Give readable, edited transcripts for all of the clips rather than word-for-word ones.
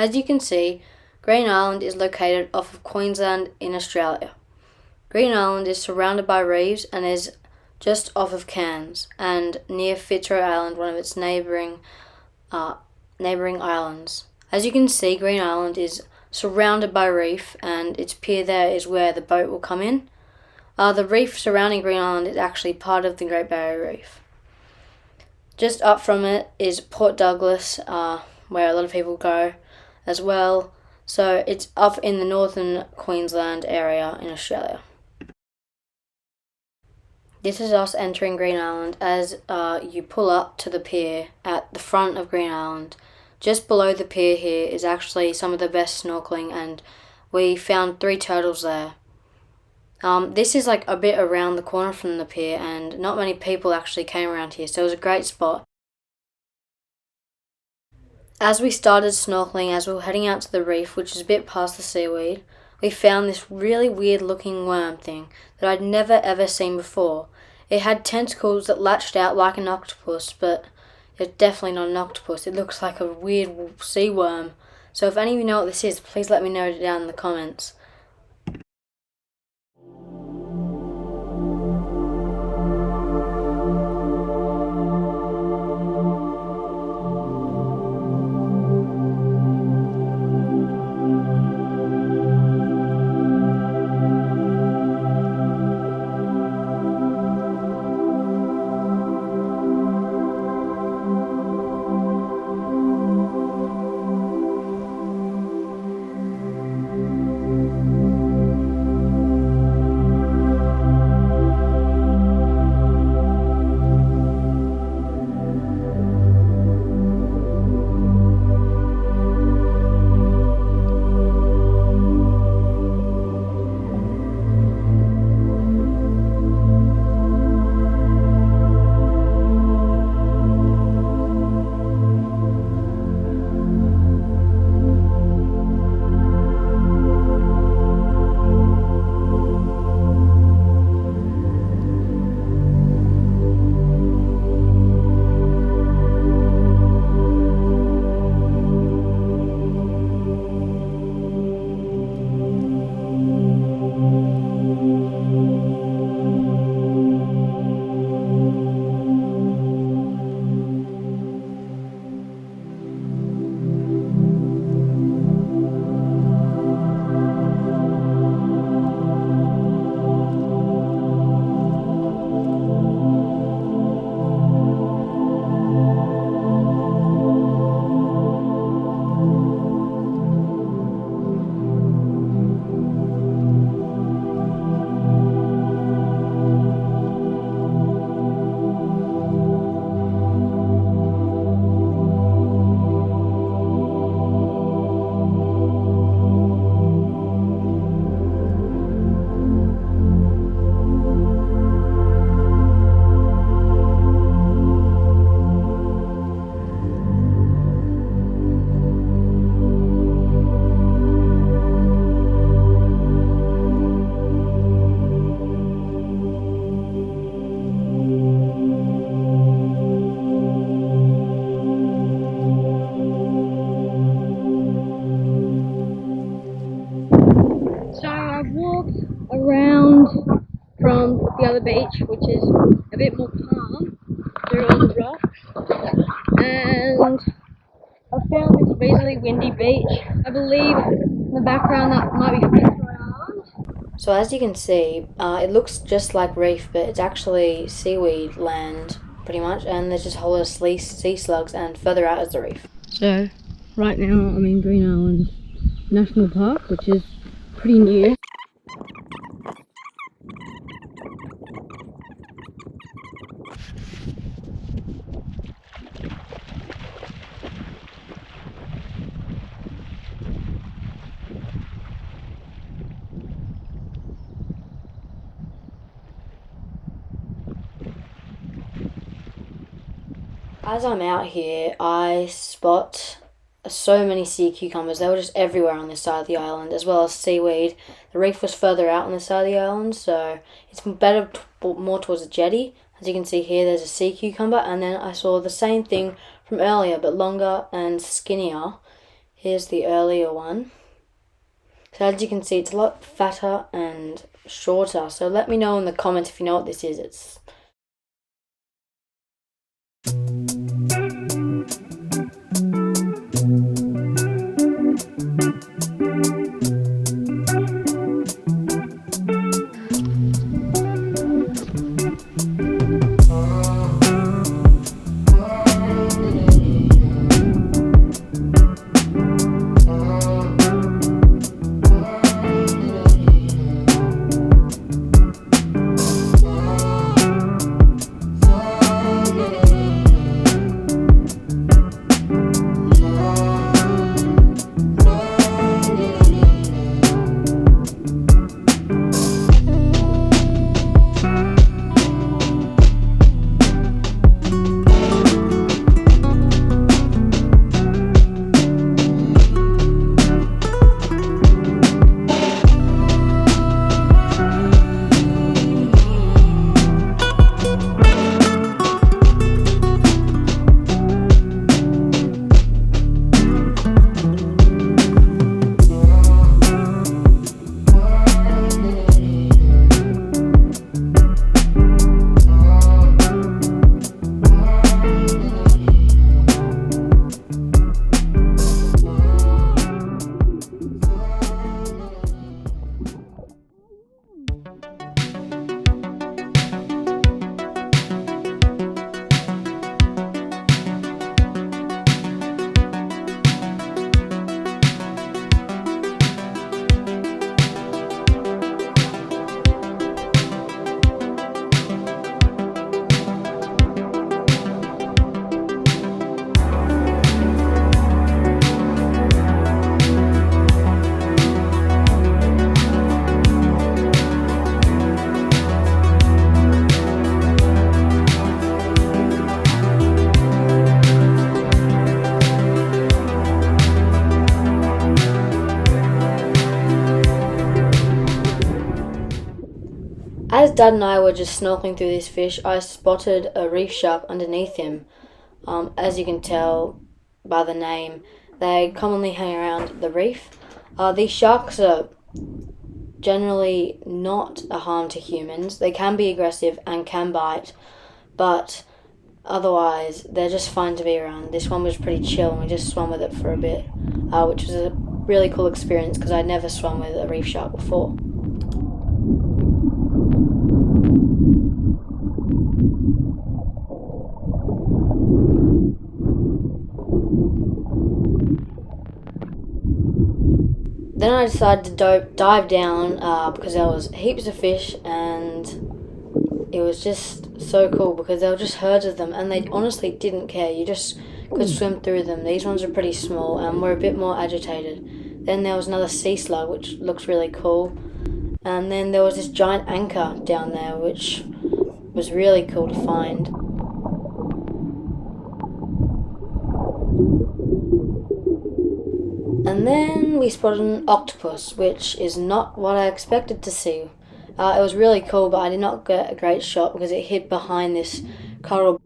As you can see, Green Island is located off of Queensland in Australia. Green Island is surrounded by reefs and is just off of Cairns and near Fitzroy Island, one of its neighbouring islands. As you can see, Green Island is surrounded by reef, and its pier there is where the boat will come in. The reef surrounding Green Island is actually part of the Great Barrier Reef. Just up from it is Port Douglas, where a lot of people go as well. So it's up in the northern Queensland area in Australia. This is us entering Green Island as you pull up to the pier at the front of Green Island. Just below the pier here is actually some of the best snorkeling, and we found 3 turtles there. This is like a bit around the corner from the pier, and not many people actually came around here, so it was a great spot. As we started snorkeling, as we were heading out to the reef, which is a bit past the seaweed, we found this really weird looking worm thing that I'd never ever seen before. It had tentacles that latched out like an octopus, but it's definitely not an octopus. It looks like a weird sea worm. So if any of you know what this is, please let me know it down in the comments. Around from the other beach, which is a bit more calm through all the rocks, and I found this really windy beach. I believe in the background that might be Fitzroy Island. So as you can see, it looks just like reef, but it's actually seaweed land pretty much, and there's just a whole lot of sea slugs, and further out is the reef. So right now I'm in Green Island National Park, which is pretty new. As I'm out here, I spot so many sea cucumbers. They were just everywhere on this side of the island, as well as seaweed. The reef was further out on this side of the island, so it's better more towards the jetty. As you can see here, there's a sea cucumber, and then I saw the same thing from earlier, but longer and skinnier Here's the earlier one. So as you can see, it's a lot fatter and shorter. So let me know in the comments if you know what this is. As Dad and I were just snorkeling through this fish, I spotted a reef shark underneath him. As you can tell by the name, they commonly hang around the reef. These sharks are generally not a harm to humans. They can be aggressive and can bite, but otherwise they're just fun to be around. This one was pretty chill and we just swam with it for a bit, which was a really cool experience because I'd never swum with a reef shark before. Then I decided to dive down because there was heaps of fish and it was just so cool because there were just herds of them and they honestly didn't care. You just could swim through them. These ones are pretty small and were a bit more agitated. Then there was another sea slug which looks really cool. And then there was this giant anchor down there which was really cool to find. And then we spotted an octopus, which is not what I expected to see. It was really cool, but I did not get a great shot because it hid behind this coral.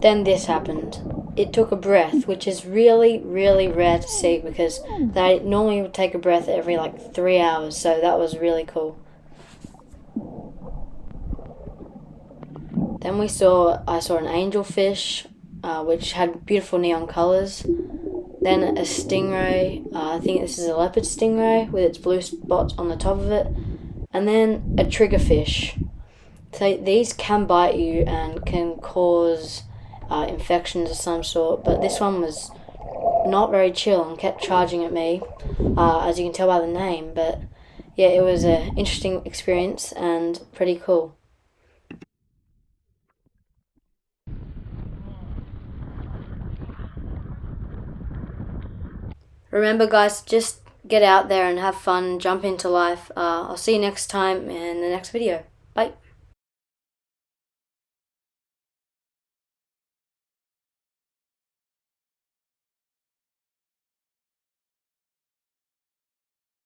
Then this happened. It took a breath, which is really, really rare to see because they normally would take a breath every like 3 hours, so that was really cool. Then I saw an angelfish, which had beautiful neon colours. Then a stingray, I think this is a leopard stingray with its blue spots on the top of it. And then a triggerfish. So these can bite you and can cause infections of some sort, but this one was not very chill and kept charging at me, as you can tell by the name. But yeah, it was an interesting experience and pretty cool. Remember, guys, just get out there and have fun, jump into life. I'll see you next time in the next video. Bye.